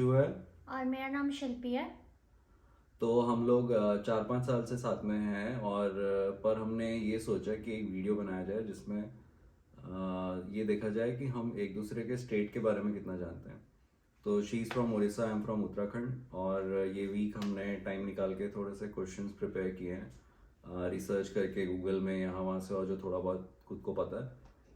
अंशु है। और मेरा नाम शिल्पी है। तो हम लोग 4-5 साल से साथ में हैं और पर हमने ये सोचा कि एक वीडियो बनाया जाए जिसमें ये देखा जाए कि हम एक दूसरे के स्टेट के बारे में कितना जानते हैं। तो she is from Orissa, I am from Uttarakhand. और ये वीक हमने टाइम निकाल के थोड़े से क्वेश्चंस प्रिपेयर किए हैं रिसर्च करके गूगल में यहाँ वहाँ से, और जो थोड़ा बहुत खुद को पता है।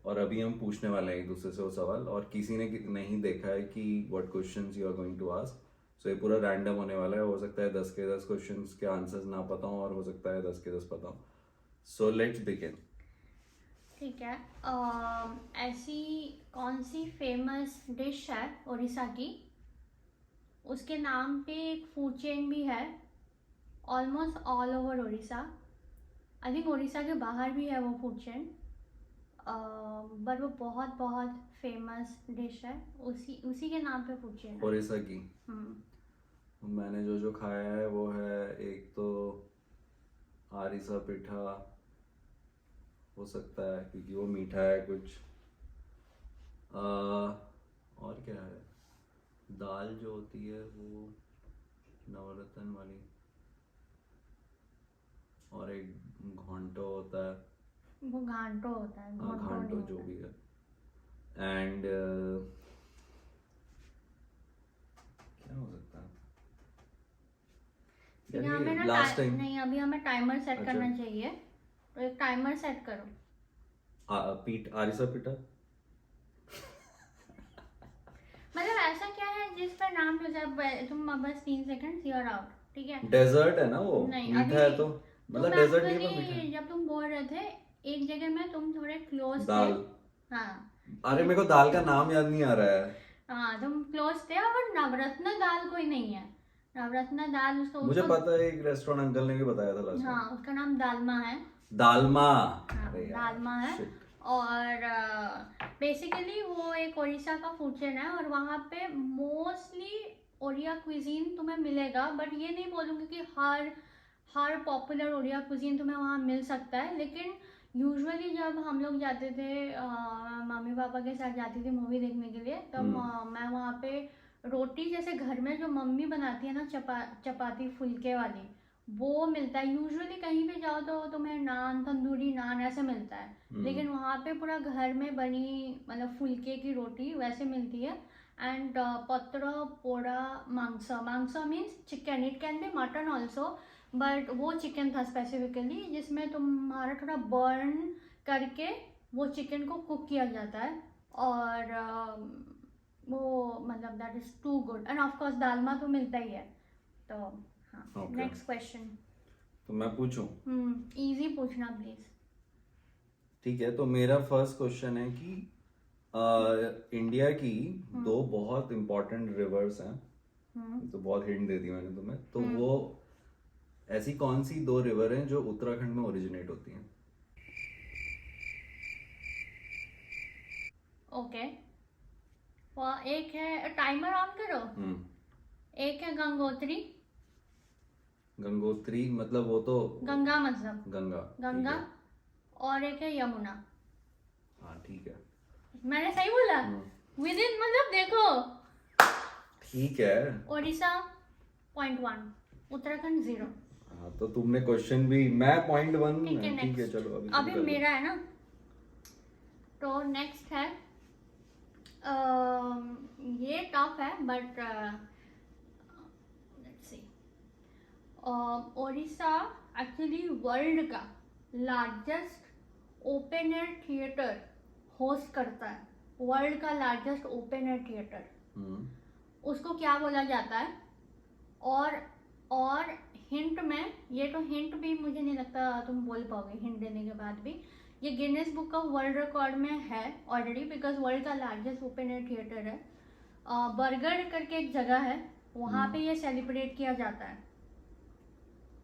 और अभी हम पूछने वाले हैं एक दूसरे से वो सवाल, और किसी ने नहीं देखा है कि what questions you are going to ask. So ये पूरा रैंडम होने वाला है। हो सकता है 10 के 10 क्वेश्चंस के आंसर्स ना पता हो और हो सकता है 10 के 10 पता हो। So let's begin. ठीक है। ऐसी कौन सी फेमस डिश है उड़ीसा की, उसके नाम पे एक फूड चेन भी है almost all over Orissa. I think Orissa के बाहर भी है वो फूड चेन, बट वो बहुत बहुत फेमस डिश है। उसी उसी के नाम पे फूड चेन है। उड़ीसा की मैंने जो जो खाया है वो है, एक तो आरिसा पिठा हो सकता है क्योंकि वो मीठा है कुछ। और क्या है, दाल जो होती है वो नवरत्न वाली, और एक घोंटो होता है। वो घांटो होता है, हाँ, घोंटो नहीं घांटो जो होता। भी है। एंड क्या हो सकता है ठीक यार, है, हमें ये ना लास्ट टाइम। नहीं, अभी हमें टाइमर सेट अच्छा, करना चाहिए, तो एक टाइमर सेट करो। आरिसा पिठा। मतलब ऐसा क्या है जिस पर नाम ले जाए तुम, बस 3 सेकंड यू आर आउट। ठीक है। डेजर्ट है ना वो, नहीं मीठा अभी, है तो तुम मतलब डेजर्ट नहीं है पर मीठा एक्चुअली है। जब तुम बोल रहे थे एक जगह में तुम थोड़े क्लोज थे। दाल। हाँ। अरे मेरे को दाल का नाम याद नहीं आ रहा है। हाँ तुम क्लोज थे, और नवरत्न दाल कोई नहीं है। नवरत्न दाल उसको मुझे उसको पता है, एक रेस्टोरेंट अंकल ने भी बताया था लास्ट हाँ, टाइम। उसका नाम दालमा है। दालमा। हाँ, अरे यार, दालमा है। शिट। और बेसिकली वो एक उड़ीसा का फूड चेन है, और वहाँ पे मोस्टली ओडिया क्विजीन तुम्हें मिलेगा, बट ये नहीं बोलूँगी कि हर पॉपुलर ओडिया क्विजीन तुम्हें वहाँ मिल सकता है। लेकिन यूजुअली जब हम लोग जाते थे, मम्मी पापा के साथ जाती थी मूवी देखने के लिए, तब मैं वहाँ पे रोटी जैसे घर में जो मम्मी बनाती है ना, चपाती फुलके वाली, वो मिलता है। यूजुअली कहीं भी जाओ तो तुम्हें नान, तंदूरी नान ऐसे मिलता है, लेकिन वहाँ पे पूरा घर में बनी मतलब फुलके की रोटी वैसे मिलती है। एंड पत्र पोड़ा मांस, मांस means chicken, it can be mutton also, but वो चिकन था स्पेसिफिकली, जिसमें तुम्हारा थोड़ा बर्न करके वो चिकन को कुक किया जाता है। और वो मतलब that is too good. And of course dalma तो मिलता ही है। तो हाँ, ओके, नेक्स्ट क्वेश्चन। तो मैं पूछूं? इजी पूछना प्लीज। ठीक है, तो मेरा फर्स्ट क्वेश्चन है कि इंडिया की दो बहुत इंपॉर्टेंट रिवर्स हैं। तो बहुत हिंट दे दी मैंने तुम्हें, तो वो ऐसी कौन सी दो रिवर हैं जो उत्तराखंड में ओरिजिनेट होती हैं? ओके, एक है, टाइमर ऑन करो। एक है गंगोत्री। गंगोत्री मतलब वो तो गंगा, मतलब गंगा। गंगा। ठीक है। और एक है यमुना। हाँ ठीक है। मैंने सही बोला? विद इन मतलब देखो, ठीक है। उड़ीसा 0.1, उत्तराखंड 0। हाँ तो तुमने क्वेश्चन भी, मैं 0.1। ठीक है, ठीक है, नेक्स्ट। चलो अभी अभी मेरा है ना, तो नेक्स्ट है, ये टफ है but let's see. Orissa actually world का largest open air theatre host करता है। वर्ल्ड का लार्जेस्ट ओपन एयर थिएटर, उसको क्या बोला जाता है? और हिंट में, ये तो हिंट भी मुझे नहीं लगता तुम बोल पाओगे हिंट देने के बाद भी। ये Guinness book of world record में है ऑलरेडी, बिकॉज वर्ल्ड का लार्जेस्ट ओपन एयर थिएटर है। बरगढ़ करके एक जगह है, वहाँ पे ये सेलिब्रेट किया जाता है।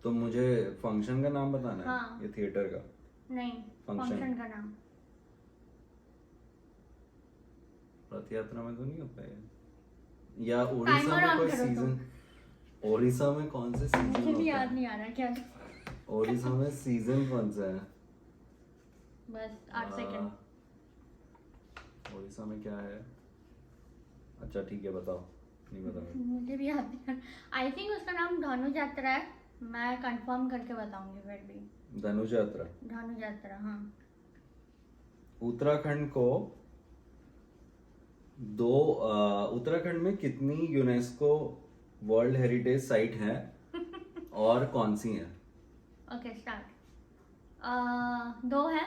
तो मुझे फंक्शन का नाम बताना है। हाँ। ये थिएटर का नहीं, फंक्शन का नाम। रथ यात्रा में तो नहीं होता है? या उड़ीसा टाइमर में ऑन कोई करो तुम। सीजन? उड़ीसा में कौन से सीजन मुझे भी होता याद है? नहीं आ रहा क्या। उड़ीसा में सीजन कौन सा है? बस 8 सेकंड। उड़ीसा में क्या है? अच्छा ठीक है, बताओ। नहीं पता मुझे। मुझे भी याद नहीं। आई थिंक उसका नाम धनु यात्रा है, मैं कंफर्म करके बताऊंगी फिर भी। धनुष यात्रा। धनु यात्रा, हाँ। उत्तराखंड को उत्तराखंड में कितनी यूनेस्को वर्ल्ड हेरिटेज साइट हैं और कौन सी हैं? Okay start. 2 है,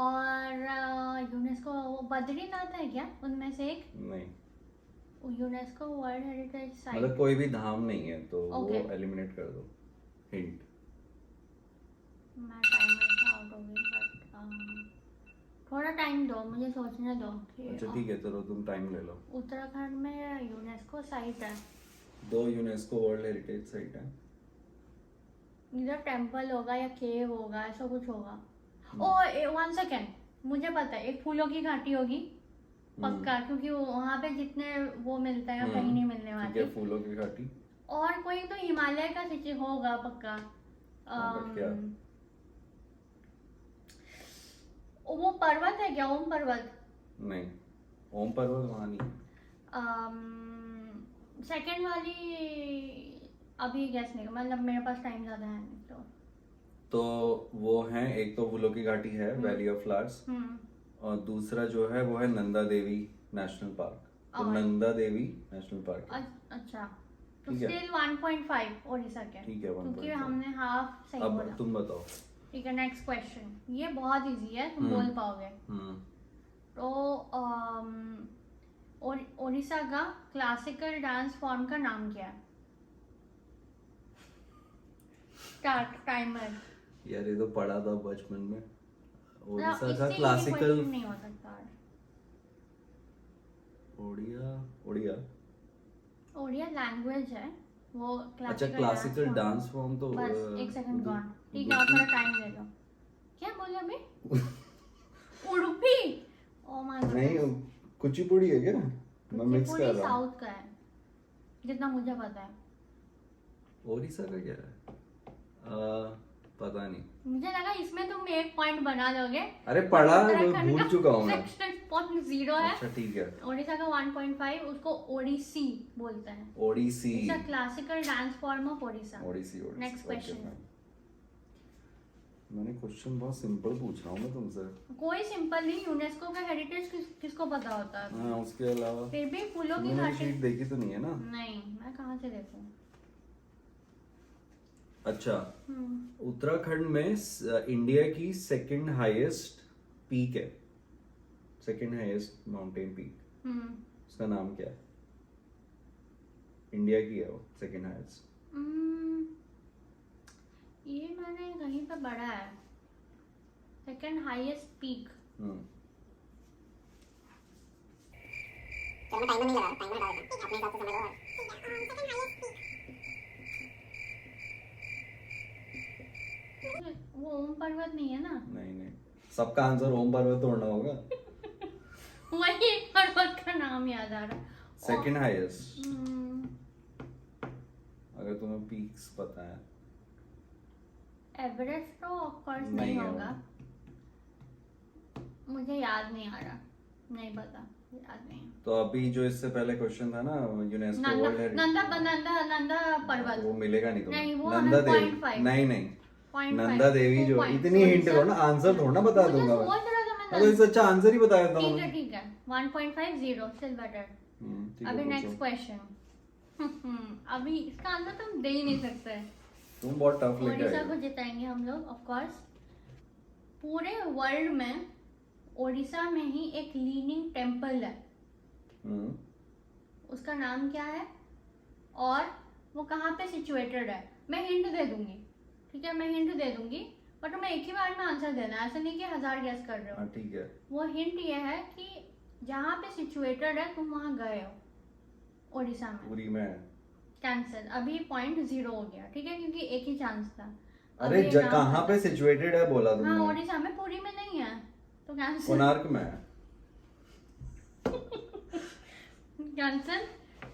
और यूनेस्को बद्रीनाथ है क्या उनमें से एक? नहीं, यूनेस्को वर्ल्ड हेरिटेज साइट मतलब कोई भी धाम नहीं है, तो Okay. वो एलिमिनेट कर दो। हिंट। मैं टाइमर से आउट हो गई, बट थोड़ा टाइम दो, मुझे सोचने दो कि अच्छा ठीक है, चलो तुम टाइम ले लो। उत्तराखंड में यूनेस्को साइट है, 2 यूनेस्को वर्ल्ड हेरिटेज साइट है। इधर टेम्पल होगा या केव होगा, ऐसा कुछ होगा। हम्म। ओ 1 सेकेंड, मुझे पता है, एक फूलों की घाटी होगी पक्का, क्योंकि वहाँ पे जितने वो मिलते हैं कहीं नहीं मिलने ठीक वाले। है, फूलों की घाटी। और कोई तो हिमालय का सिटी होगा पक्का। हाँ, क्या? वो पर्वत है क्या, ओम पर्वत? नहीं, ओम पर्वत वहाँ नहीं है। सेकंड वाली अभी गैस नहीं, मतलब मेरे पास टाइम ज्यादा है नहीं तो वो है, एक तो फूलों की घाटी है, वैली ऑफ फ्लावर्स, और दूसरा जो है वो है नंदा देवी नेशनल पार्क। तो और? नंदा देवी नेशनल पार्क है। अच्छा, तो ठीक है। स्टिल 1.5 उड़ीसा के, ठीक है, 1.5। क्योंकि हमने हाफ सही अब बोला। तुम बताओ। ठीक है, नेक्स्ट क्वेश्चन, ये बहुत इजी है, तुम हम्म। बोल पाओगे। तो उड़ीसा का क्लासिकल डांस फॉर्म का नाम क्या है? Start timer. यार ये तो पढ़ा था बचपन में। उड़ीसा इससे का easy क्लासिकल question नहीं हो सकता। ओडिया ओडिया ओडिया लैंग्वेज है वो। अच्छा, क्लासिकल डांस फॉर्म तो बस एक सेकंड उर्दू- गॉन। ठीक है, और थोड़ा टाइम ले लो। क्या बोले अभी? उडुपी? ओ माय गॉड, नहीं, कुचिपुड़ी है क्या? मैं मिक्स कर रहा हूँ। साउथ का है जितना मुझे पता है। ओडिशा का क्या है? पता नहीं। मुझे लगा इसमें तुम 1 पॉइंट बना लोगे। अरे पढ़ा, उत्तराखंड भूल का चुका हूँ मैं। 6.0 है। अच्छा ठीक है। ओडिशा का 1.5, उसको ओडिसी बोलते हैं। Odissi. It's a classical dance form of Odisha. Odissi. Next question. मैंने क्वेश्चन बहुत सिंपल पूछ रहा हूँ मैं तुमसे। कोई सिंपल नहीं, यूनेस्को का हेरिटेज किसको पता होता है? हाँ, उसके अलावा फिर भी फूलों की तुमने मेरी घाटी। शीट देखी तो नहीं है ना? नहीं, मैं कहाँ से देखूं? अच्छा, उत्तराखंड में इंडिया की सेकंड हाईएस्ट पीक है, सेकंड हाईएस्ट माउंटेन पीक, उसका नाम क्या है? इंडिया की है वो सेकंड हाईएस्ट। ये मैंने कहीं पे पढ़ा है, सेकंड हाईएस्ट पीक। चलो मैं टाइमर नहीं लगा, टाइमर लगा देता हूं, अपने हिसाब से समय लो। वो ओम पर्वत नहीं है ना? नहीं नहीं, सबका आंसर ओम पर्वत तोड़ना होगा। वही पर्वत का नाम याद आ रहा। सेकंड हाईएस्ट, हम्म, अगर तुम्हें पीक्स पता है। एवरेस्ट तो ऑफ कोर्स नहीं नहीं है वो। होगा, मुझे याद नहीं आ रहा, नहीं पता, याद नहीं। तो अभी जो इससे पहले क्वेश्चन था ना, यूनेस्को वर्ल्ड नंदा पर्वत। वो मिलेगा नहीं नहीं, तुम्हें। वो नंदा हमें देवी, 0.5 नहीं नहीं, 0.5 नंदा देवी जो, 2 points, इतनी हिंट दो ना, आंसर थोड़ा ना बता मुझे दूंगा मैं। सोच रहा था मैं हाँ, तो इससे अच्छा आंसर ही बता देता हूँ ठीक है मैं। ठीक है, 1.50 स्टिल बेटर। ठीक है, अभी पूछो। Next question. अभी इसका आंसर तुम दे ही नहीं सकते। तुम बहुत टफ लेके ओडिशा आए को हो। जिताएंगे हम लोग ऑफ कोर्स। पूरे वर्ल्ड में ओडिशा में ही एक लीनिंग टेम्पल है, उसका नाम क्या है और वो कहाँ पे सिचुएटेड है? मैं हिंट दे दूंगी, ठीक है, मैं हिंट दे दूंगी, बट तुम्हें एक ही बार में आंसर देना है, ऐसा नहीं कि 1000 गेस कर रहे हो। हाँ ठीक है। वो हिंट ये है कि जहाँ पे सिचुएटेड है तुम वहाँ गए हो ओडिशा में। पूरी में है। कैंसिल, अभी 0.0 हो गया, ठीक है, क्योंकि एक ही चांस था। अरे अभी नाम कहाँ पे सिचुएटेड है बोला हाँ, तुमने? ओडिशा में, पूरी में नहीं है तो कैंसिल। कोणार्क में है। कैंसिल,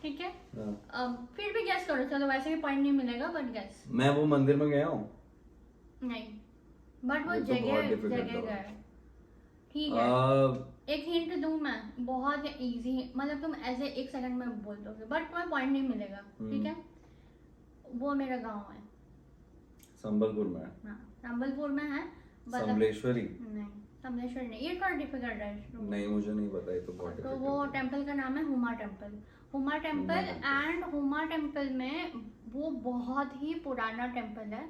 ठीक है। हाँ। अब फिर भी गैस करो, चलो वैसे भी पॉइंट नहीं मिलेगा, बट गैस। मैं वो मंदिर में गया हूँ। नहीं, बट वो ये तो बहुत जगह difficult जगह होगा। गए, ठीक है, आ, एक हिंट दूं मैं, बहुत इजी, मतलब तुम ऐसे एक सेकंड में बोल दोगे बट तुम्हें पॉइंट नहीं मिलेगा, ठीक है। वो मेरा गांव है। संबलपुर में है। हाँ, संबलपुर में है। बता। समलेश्वरी। नहीं, समलेश्वरी नहीं, ये थोड़ा डिफिकल्ट है। नहीं, मुझे नहीं पता, ये तो बहुत तो वो difficult है। टेम्पल का नाम है Huma temple. Huma temple temple। And Huma temple में वो बहुत ही पुराना टेम्पल है।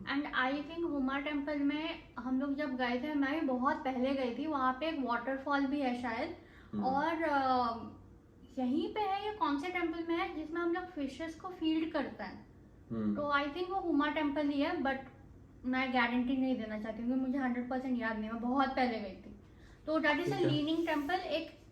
And I think Huma temple में हम लोग जब गए थे, मैं भी बहुत पहले गई थी, वहाँ पे एक वाटरफॉल भी है शायद। और यहीं पे है, ये कौन से टेम्पल में है जिसमें हम लोग फिशेस को फीड करते हैं। तो आई थिंक वो हुमा टेम्पल ही है, बट मैं गारंटी नहीं देना चाहती हूँ, मुझे 100% याद नहीं है, मैं बहुत पहले गई थी। तो डेट इज अ ठीक है। लीनिंग टेम्पल,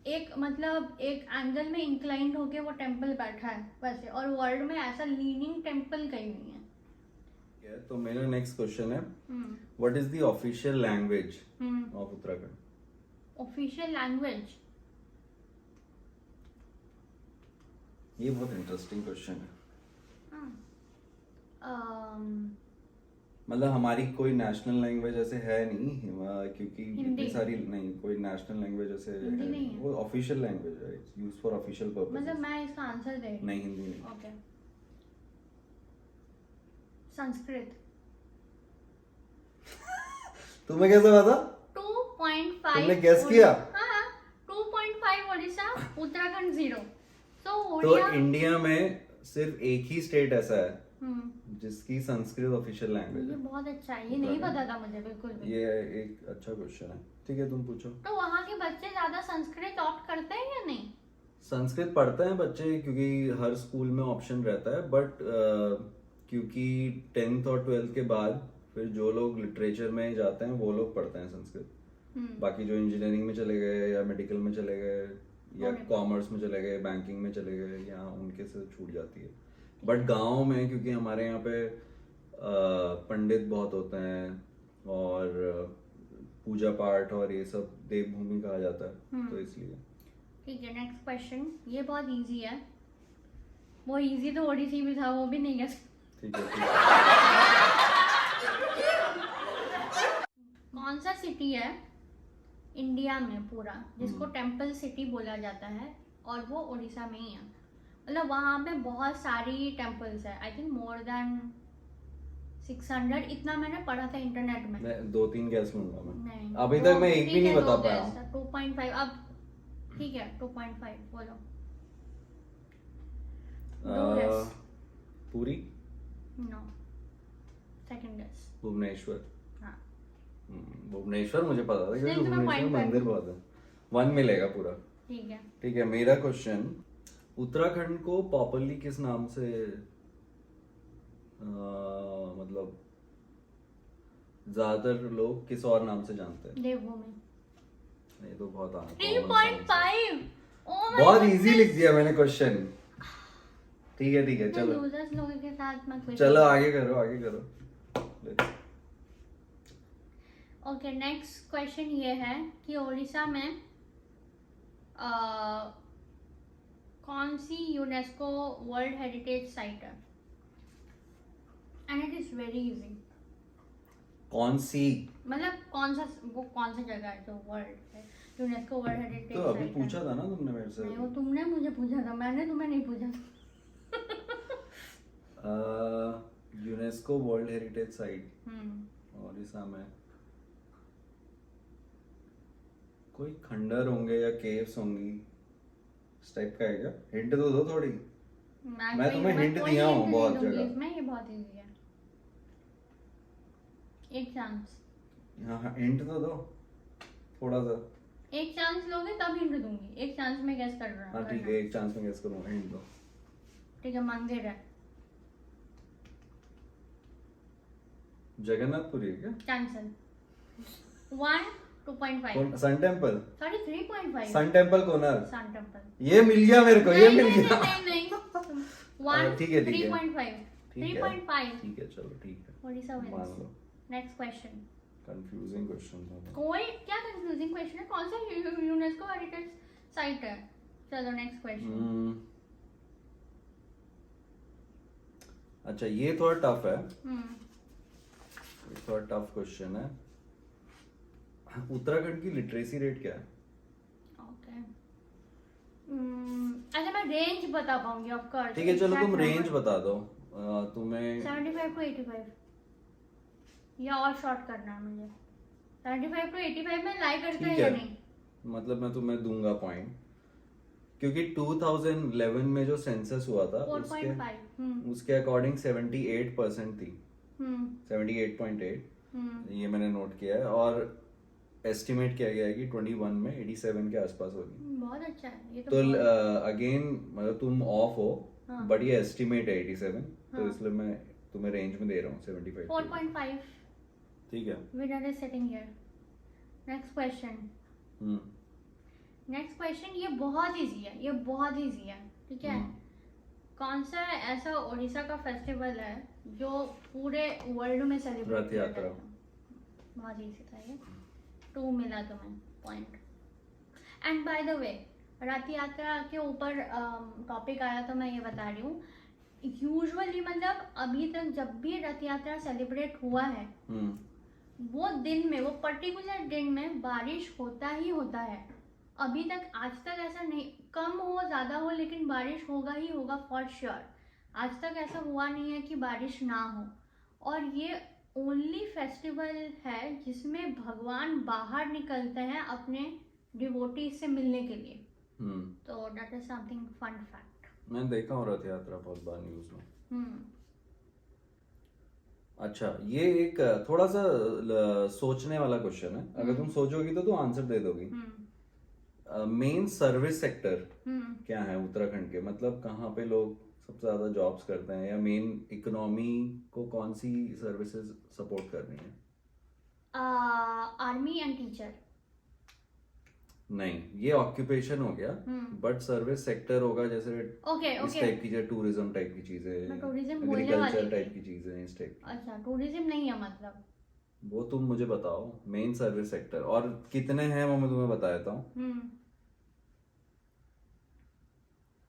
एक मतलब एक एंगल में इंक्लाइंड होके वो टेम्पल बैठा है वैसे, और वर्ल्ड में ऐसा लीनिंग टेम्पल कहीं नहीं है। तो मेरा नेक्स्ट क्वेश्चन है, hmm what is the official language hmm of Uttarakhand? Official language, ये बहुत इंटरेस्टिंग क्वेश्चन है। मतलब हमारी कोई नेशनल लैंग्वेज ऐसे है नहीं, क्योंकि हिंदी। इतनी सारी नहीं, कोई नेशनल लैंग्वेज ऐसे हिंदी है नहीं है। वो ऑफिशियल लैंग्वेज है, इट्स यूज्ड फॉर ऑफिशियल मतलब पर्पसेस। मैं इसका आंसर दे रही हूँ। नहीं, हिंदी नहीं। ओके, संस्कृत। तुम्हें कैसे पता? 2.5 तुमने guess किया? हाँ, 2.5 उड़ीसा, उत्तराखंड 0। तो तो उड़िया। इंडिया में सिर्फ एक ही स्टेट ऐसा है हम्म जिसकी संस्कृत ऑफिशियल लैंग्वेज ये है। बहुत अच्छा है, ये नहीं पता था मुझे बिल्कुल भी। ये एक अच्छा क्वेश्चन है। ठीक है, तुम पूछो। तो वहाँ के बच्चे ज्यादा संस्कृत ऑप्ट करते हैं या नहीं? संस्कृत पढ़ते हैं बच्चे, क्योंकि हर स्कूल में ऑप्शन रहता है, बट क्योंकि 10th और 12th के बाद फिर जो लोग लिटरेचर में जाते हैं वो लोग पढ़ते हैं संस्कृत। बाकी जो इंजीनियरिंग में चले गए या मेडिकल में चले गए या कॉमर्स में चले गए, बैंकिंग में चले गए, या उनके से छूट जाती है। बट गांव में, क्योंकि हमारे यहाँ पे पंडित बहुत होते हैं और पूजा पाठ और ये सब देवभूमि कहा जाता है, तो इसलिए। ठीक है, नेक्स्ट क्वेश्चन, ये बहुत इजी है। वो इजी तो ओडिसी भी था, वो भी नहीं गया। ठीक है, ठीक है। कौन सा सिटी है इंडिया में पूरा जिसको टेम्पल सिटी बोला जाता है, और वो उड़ीसा में ही है। मतलब वहाँ पे बहुत सारी टेम्पल्स है, आई थिंक मोर देन 600, इतना मैंने पढ़ा था इंटरनेट में। मैं 2-3 गैस लूंगा मैं। नहीं, अभी तक मैं एक भी ठीक नहीं है, बता दो पाया guess, हूँ। 2.5 अब। ठीक है, 2.5 बोलो। दो guess। Puri. No, second guess. Bhubaneswar. हाँ, भुवनेश्वर मुझे पता था, क्योंकि नहीं, तुम्हें भुवनेश्वर point मंदिर करना। बहुत है। 1 मिलेगा पूरा। ठीक है। ठीक है, मेरा क्वेश्चन, उत्तराखंड को पॉपुलरली किस नाम से मतलब ज्यादातर लोग किस और नाम से जानते हैं? देवभूमि। ये तो बहुत 3.5। ओह माय बहुत इजी लिख दिया मैंने क्वेश्चन। ठीक है, ठीक है, चलो लूजर्स लोगों के साथ मैं क्विज। चलो आगे करो, आगे करो। Let's- ओके, नेक्स्ट क्वेश्चन ये है कि उड़ीसा में कौन सी यूनेस्को वर्ल्ड हेरिटेज साइट है? And it is very easy. कौन सी? मतलब कौन सा जगह है जो वर्ल्ड यूनेस्को वर्ल्ड हेरिटेज तो अभी साइट है? पूछा था ना तुमने मेरे से। नहीं, वो तुमने मुझे पूछा था, मैंने तुम्हें नहीं पूछा था। UNESCO world heritage site Orissa में कोई खंडर होंगे या केव्स होंगी, इस टाइप का है क्या? हिंट तो दो थोड़ी। मैं तुम्हें hint कोई दिया हूँ hint नहीं बहुत दूंगी जगह। इसमें, ये बहुत इजी है। एक चांस। हाँ, हिंट तो दो थोड़ा सा। एक चांस लोगे तब हिंट दूंगी, एक चांस में गेस कर रहा हाँ ठीक है, एक चांस में गेस करूंगा, हिंट दो। ठीक है, मंदिर है। जगन्नाथपुरी है क्या? Cancel. 1, 2.5। Sun temple. Sorry, 3.5। Sun temple Konark. Sun temple. ये मिल गया मेरे को, ये मिल गया। नहीं 1, ठीक है, ठीक है। 3.5। ठीक है। 3.5। ठीक है, चलो ठीक है, उड़ीसा मान विंस। लो। Next question. कंफ्यूजिंग क्वेश्चन था। कोई क्या कंफ्यूजिंग क्वेश्चन है? कौन सा यूनेस्को हेरिटेज साइट है? चलो नेक्स्ट क्वेश्चन। अच्छा, ये थोड़ा टफ है, हम्म ये थोड़ा टफ क्वेश्चन है। उत्तराखंड की लिटरेसी रेट क्या है? ओके, अच्छा मैं रेंज बता पाऊंगी ऑफ कोर्स। ठीक है चलो तुम रेंज बता दो। तुम्हें 75 to 85 या और शॉर्ट करना है मुझे। 75 to 85 में लाई करता है ठीक या है, नहीं? मतलब मैं तुम्हें दूंगा पॉइंट, क्योंकि 2011 में जो सेंसस हुआ था 4.5। उसके अकॉर्डिंग 78% थी, हम्म 78.8 हम्म ये मैंने नोट किया है, और एस्टिमेट किया गया है कि 21 में 87 के आसपास होगी। बहुत अच्छा है ये तो। तो अगेन मतलब तुम ऑफ हो, हाँ। बट ये एस्टिमेट है 87, तो हाँ। इसलिए मैं तुम्हें रेंज में दे रहा हूँ 75। 4.5 ठीक है। winner is sitting here. Next question. Hmm next question ये बहुत इजी है, ये बहुत इजी है, ठीक है। कौन सा ऐसा उड़ीसा का फेस्टिवल है जो पूरे वर्ल्ड में सेलिब्रेट रथ किया यात्रा। जाता है? बहुत इजी था ये, 2 मिला तुम्हें point. And by the way, रथ यात्रा के ऊपर टॉपिक आया तो मैं ये बता रही हूँ, यूजुअली मतलब अभी तक जब भी रथ यात्रा सेलिब्रेट हुआ है वो दिन में, वो पर्टिकुलर दिन में बारिश होता ही होता है। अभी तक आज तक ऐसा नहीं, कम हो ज़्यादा हो लेकिन बारिश होगा ही होगा फॉर श्योर। आज तक ऐसा हुआ नहीं है कि बारिश ना हो। और ये ओनली फेस्टिवल है जिसमें भगवान बाहर निकलते हैं अपने डिवोटीज से मिलने के लिए। तो that is something fun fact. मैंने देखा हूँ रथ यात्रा बहुत बार न्यूज में। अच्छा, ये एक थोड़ा सा सोचने वाला क्वेश्चन है, अगर तुम सोचोगी तो आंसर दे दोगी। मेन सर्विस सेक्टर क्या है उत्तराखंड के, मतलब कहाँ पे लोग सबसे ज्यादा जॉब्स करते हैं, या मेन इकोनॉमी को कौन सी सर्विसेज सपोर्ट कर रही हैं? Army and teacher. नहीं, ये ऑक्यूपेशन हो गया, बट सर्विस सेक्टर होगा जैसे ओके इस टाइप की, टूरिज्म टाइप की चीजें, मैं tourism बोलने वाली एग्रीकल्चर थी। टाइप की चीजें, इस टाइप की। अच्छा, टूरिज्म नहीं है मतलब? वो तुम मुझे बताओ मेन सर्विस सेक्टर, और कितने हैं वो मैं तुम्हें बता देता हूँ।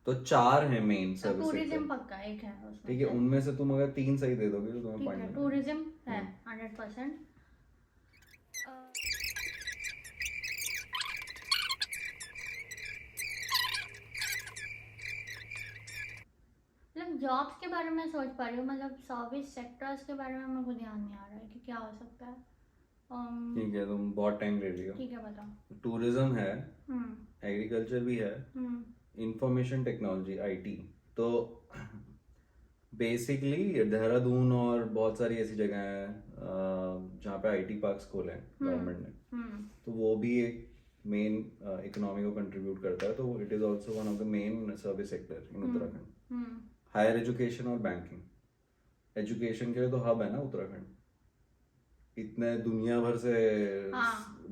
तो 4 है मेन सर्विस टूरिज्म सेक्टर, पक्का एक है उसमें। ठीक है, उनमें से तुम अगर 3 सही दे दोगे तो तुम्हें ठीक पॉइंट है, मिलेगा। टूरिज्म है 100%। मतलब जॉब्स के बारे में सोच पा रही हूँ, मतलब सर्विस सेक्टर्स के बारे में मेरे को ध्यान नहीं आ रहा है कि क्या हो सकता है। ठीक है, तुम बहुत टाइम ले लियो। ठीक है, बताओ। टूरिज्म है, एग्रीकल्चर भी है, इंफॉर्मेशन टेक्नोलॉजी आईटी। तो बेसिकली देहरादून और बहुत सारी ऐसी जगह हैं जहाँ पे आईटी पार्क्स खोले हैं गवर्नमेंट ने, तो वो भी एक मेन इकोनॉमी को कंट्रीब्यूट करता है, तो it is also one of the main service sector in Uttarakhand. Higher education और बैंकिंग, एजुकेशन के लिए तो हब है ना उत्तराखंड, इतने दुनिया भर से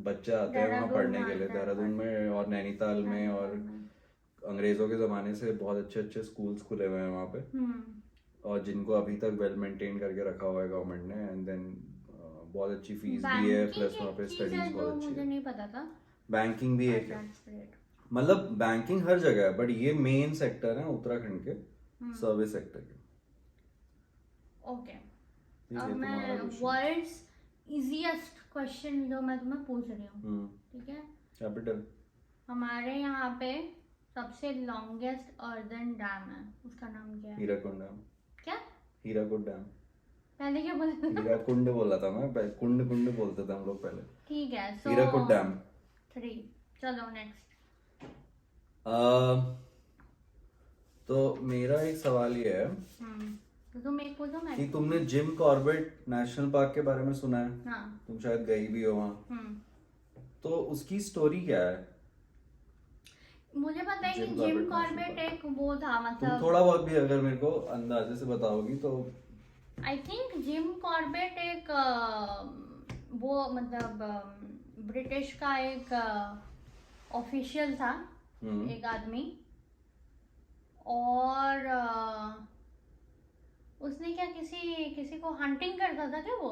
बच्चे आते हैं वहाँ पढ़ने के लिए, देहरादून में और नैनीताल में, और अंग्रेजों के जमाने से बहुत अच्छे अच्छे स्कूल्स खुले हुए हैं वहाँ पे, और जिनको अभी तक वेल मेंटेन करके रखा हुआ है गवर्नमेंट ने, एंड देन बहुत अच्छी फीस भी है, प्लस वहाँ पे स्टडीज बहुत अच्छी मुझे है। नहीं पता था। बैंकिंग भी एक है, मतलब बैंकिंग हर जगह है, बट ये मेन सेक्टर है उत्तराखंड के सर्विस सेक्टर के। ओके, अब मैं वर्ल्ड्स इजीएस्ट क्वेश्चन जो मैं तुम्हें पूछ रही हूँ, ठीक है। कैपिटल हमारे यहाँ पे सबसे लॉन्गेस्ट अर्दन डैम है, उसका नाम क्या है? हीराकुंड डैम। क्या? हीराकुंड डैम। पहले क्या बोला था? हीराकुंड बोला था मैं, कुंड कुंड बोलते थे हम लोग पहले। ठीक है, सो हीराकुंड डैम 3। चलो नेक्स्ट। तो मेरा एक सवाल ये है तो तुम एक पूछो, मैं कि तुमने जिम कॉर्बेट नेशनल पार्क के बारे में सुना है? हाँ। तुम शायद गई भी हो वहाँ, तो उसकी स्टोरी क्या है? मुझे पता है कि जिम कॉर्बेट एक वो था, मतलब तुम थोड़ा बहुत भी अगर मेरे को अंदाजे से बताओगी तो। आई थिंक जिम कॉर्बेट एक वो मतलब ब्रिटिश का एक ऑफिशियल था, एक आदमी, और उसने क्या किसी को हंटिंग करता था क्या? वो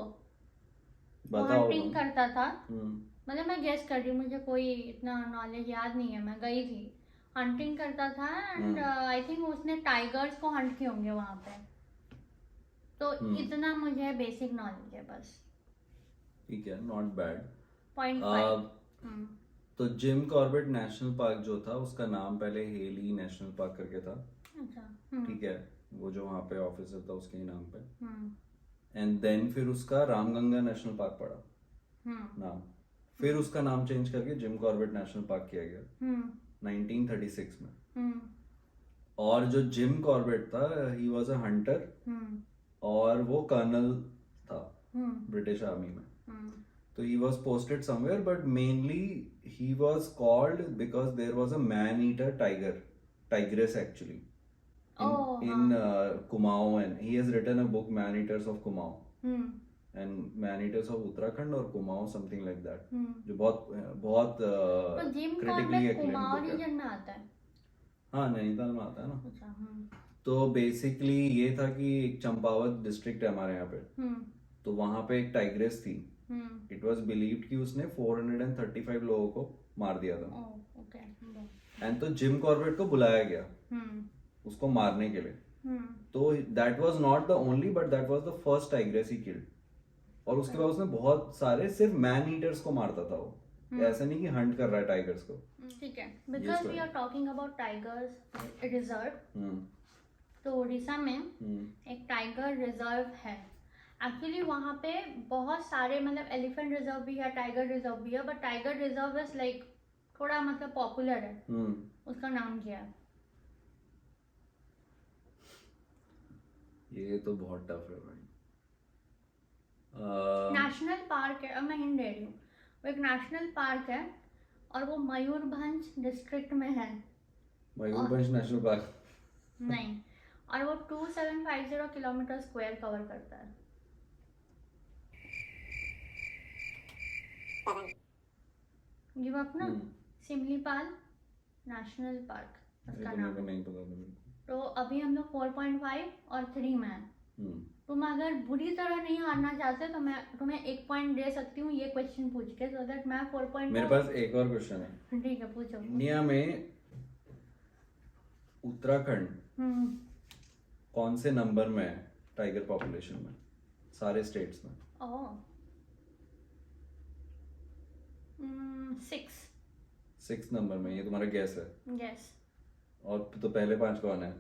हंटिंग करता था, मतलब मैं गेस कर रही हूँ, मुझे कोई इतना नॉलेज याद नहीं है, मैं गई थी, हंटिंग करता था, एंड आई थिंक उसने टाइगर्स को हंट किए होंगे वहां पे, तो इतना मुझे बेसिक नॉलेज है बस। ठीक है, नॉट बैड। 0.5। तो जिम कॉर्बेट नेशनल पार्क जो था उसका नाम पहले हेली नेशनल पार्क करके था, अच्छा। ठीक है, वो जो वहाँ पे ऑफिसर था उसके ही नाम पे। हम्म। एंड देन फिर उसका रामगंगा नेशनल पार्क पड़ा नाम, फिर उसका नाम चेंज करके जिम कॉर्बेट नेशनल पार्क किया गया 1936 में। और जो जिम कॉर्बेट था ही वॉज अ हंटर और वो कर्नल था ब्रिटिश आर्मी में। तो he was posted somewhere, but mainly he was called because there was a man-eater tigress actually in Kumaon, and he has written a book Man-Eaters of Kumaon and Man-Eaters of Uttarakhand or Kumaon something like that, जो बहुत तो gym critically Corbett acclaimed Kumaon book है। Reason में आता है। हाँ, नैनीताल में आता है ना। अच्छा। तो बेसिकली ये था कि एक चंपावत डिस्ट्रिक्ट है हमारे यहाँ पे, तो वहां पे एक टाइग्रेस थी। इट वॉज बिलीव्ड कि उसने 435 लोगों को मार दिया था। एंड तो जिम कॉर्बेट को बुलाया गया उसको मारने के लिए। तो that was not the only but that was the first tigress he killed. और उसके बाद उसने बहुत सारे सिर्फ मैन ईटर्स को मारता था वो, ऐसा नहीं कि हंट कर रहा है टाइगर्स को। ठीक है, because we are talking about tigers reserve, तो उड़ीसा में एक टाइगर रिजर्व है। एक्चुअली वहाँ पे बहुत सारे मतलब एलिफेंट रिजर्व भी है, टाइगर रिजर्व भी है, but tiger reserve is like थोड़ा मतलब पॉपुलर है। उसका नाम क्या है? ये तो बहुत टफ है भाई। नेशनल पार्क है, अब मैं हिंट दे रही हूँ, वो एक नेशनल पार्क है और वो मयूरभंज डिस्ट्रिक्ट में है। मयूरभंज नेशनल पार्क नहीं, और वो 2750 किलोमीटर स्क्वायर कवर करता है। गिव अप ना। सिमलीपाल नेशनल पार्क उसका नाम है। नहीं पता था। तो अभी हम लोग 4.5 और 3 में हैं। तुम अगर बुरी तरह नहीं हारना चाहते तो मैं तुम्हें 1 पॉइंट दे सकती हूँ ये क्वेश्चन पूछ के, सो दैट मैं 4.5। मेरे पास एक और क्वेश्चन है। ठीक है, पूछो। इंडिया में उत्तराखंड कौन से नंबर में है टाइगर पॉपुलेशन में सारे स्टेट्स में? 6 नंबर में। ये तुम्हारा गैस है? यस। और तो पहले 5 कौन है?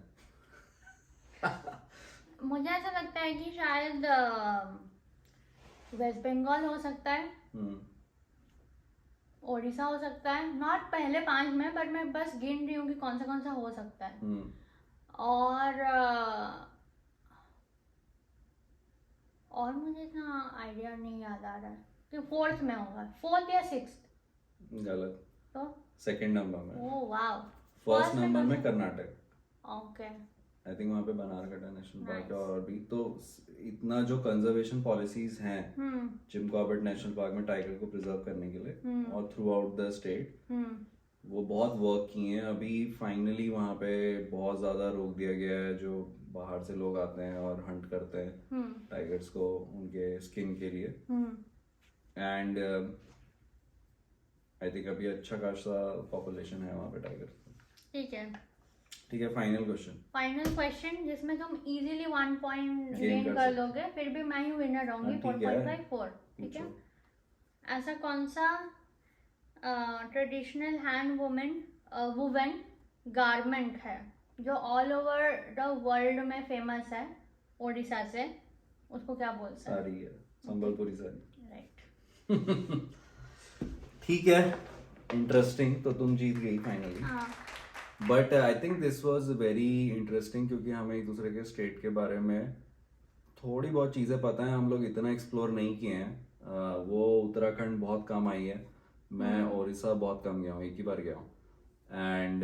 मुझे ऐसा लगता है कि शायद वेस्ट बंगाल हो सकता है, ओडिशा हो सकता है, नॉट पहले 5 में, बट मैं बस गिन रही हूँ कि कौन सा हो सकता है। और मुझे इतना आइडिया नहीं याद आ रहा है कि 4th में होगा, 4th या 6th। गलत। तो सेकंड नंबर में। Oh wow. फर्स्ट नंबर में कर्नाटक। ओके। आई थिंक वहाँ पे बनारघट्टा नेशनल पार्क है। और भी तो इतना जो कंजर्वेशन पॉलिसीज हैं जिम कॉर्बेट नेशनल पार्क में टाइगर को प्रिजर्व करने के लिए और थ्रू आउट द स्टेट, वो बहुत वर्क किए हैं। अभी फाइनली वहाँ पे बहुत ज़्यादा रोक दिया गया है जो बाहर से लोग आते हैं और हंट करते हैं टाइगर्स को उनके स्किन के लिए। एंड आई थिंक अभी अच्छा खासा पॉपुलेशन है वहाँ पे टाइगर। ठीक है, फाइनल क्वेश्चन जिसमें तुम इजीली 1 पॉइंट गेन कर लोगे, फिर भी मैं ही विनर रहूंगी। 4.54। ठीक है। ऐसा कौन सा ट्रेडिशनल हैंड वुवन गारमेंट है जो ऑल ओवर द वर्ल्ड में फेमस है ओडिशा से? उसको क्या बोलते हैं? साड़ी है, संबलपुरी साड़ी। राइट। ठीक है, इंटरेस्टिंग। तो तुम जीत गई finally. But I think this was very interesting क्योंकि हमें एक दूसरे के स्टेट के बारे में थोड़ी बहुत चीज़ें पता है, हम लोग इतना एक्सप्लोर नहीं किए हैं। वो उत्तराखंड बहुत कम आई है, मैं उड़ीसा बहुत कम गया हूँ, एक ही बार गया हूँ। एंड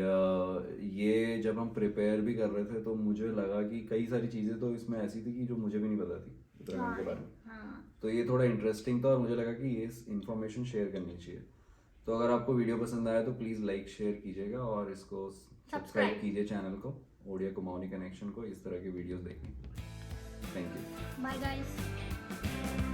ये जब हम प्रिपेयर भी कर रहे थे तो मुझे लगा कि कई सारी चीज़ें तो इसमें ऐसी थी कि जो मुझे भी नहीं पता थी उत्तराखंड के बारे में। तो ये थोड़ा इंटरेस्टिंग था और मुझे लगा कि ये इन्फॉर्मेशन शेयर करनी चाहिए। तो अगर आपको वीडियो पसंद आया तो प्लीज़ लाइक शेयर कीजिएगा और इसको सब्सक्राइब कीजिए चैनल को, ओडिया कुमाऊनी कनेक्शन को, इस तरह के वीडियोस देखने। Thank you. Bye guys.